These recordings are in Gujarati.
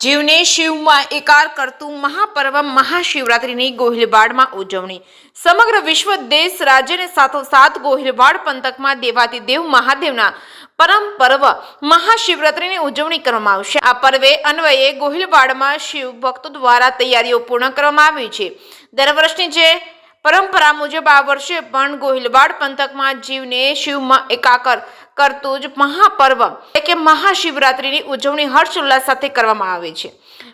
જીવને શિવમાં એકાર કરતું મહાપર્વ મહાશિવરાત્રિની ગોહિલવાડમાં ઉજવણી. સમગ્ર વિશ્વ દેશ રાજ્યને સાથોસાથ ગોહિલવાડ પંથકમાં દેવાધિદેવ મહાદેવના પરમ પર્વ મહાશિવરાત્રિની ઉજવણી કરવામાં આવશે. આ પર્વે અન્વયે ગોહિલવાડમાં શિવ ભક્તો દ્વારા તૈયારીઓ પૂર્ણ કરવામાં આવી છે. દર વર્ષની જે પરંપરા મુજબ આ વર્ષે પણ ગોહિલવાડ પંથકમાં જીવને શિવમાં એકાકાર કરતું જ મહાપર્વ એટલે કે મહાશિવરાત્રિની ઉજવણી હર્ષોલ્લાસ સાથે કરવામાં આવે છે.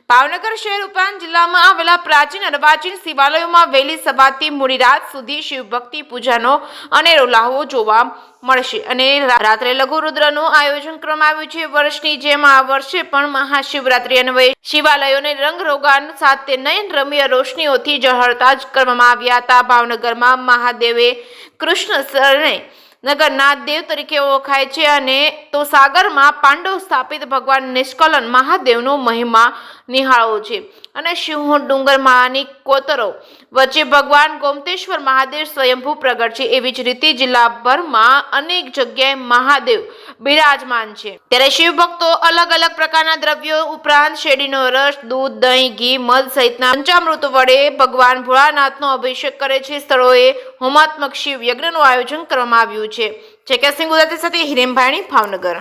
ભાવનગર શહેર ઉપરાંત જિલ્લામાં આવેલા પ્રાચીન અર્વાચીન શિવાલયોમાં વહેલી સવારથી મોડી રાત સુધી શિવભક્તિ પૂજાનો અનેરો લહાવો જોવા મળશે અને રાત્રે લઘુ રુદ્રનું આયોજન કરવામાં આવ્યું છે. વર્ષની જેમ આ વર્ષે પણ મહાશિવરાત્રી અન્વયે શિવાલયોને રંગરોગાન સાથે નયન રમ્ય રોશનીઓથી ઝળહળતા જ કરવામાં આવ્યા હતા. ભાવનગરમાં મહાદેવે કૃષ્ણ શરણે નગરના દેવ તરીકે ઓળખાય છે અને તો સાગરમાં પાંડવ સ્થાપિત ભગવાન નિષ્કલન મહાદેવનો મહિમા નિહાળો છે અને સિંહો ડુંગર માની કોતરો વચ્ચે ભગવાન ગોમતેશ્વર મહાદેવ સ્વયંભૂ પ્રગટ છે. એવી જ રીતે જિલ્લાભરમાં અનેક જગ્યાએ મહાદેવ બિરાજમાન છે. ત્યારે શિવ ભક્તો અલગ અલગ પ્રકારના દ્રવ્યો ઉપરાંત શેરડીનો રસ, દૂધ, દહીં, ઘી, મધ સહિતના પંચામૃત વડે ભગવાન ભોળાનાથનો અભિષેક કરે છે. સ્થળોએ હોમાત્મક શિવ યજ્ઞનું આયોજન કરવામાં આવ્યું છે. ચેકસિંગ ગુજરાતી સાથે હિરેન ભાયણી, ભાવનગર.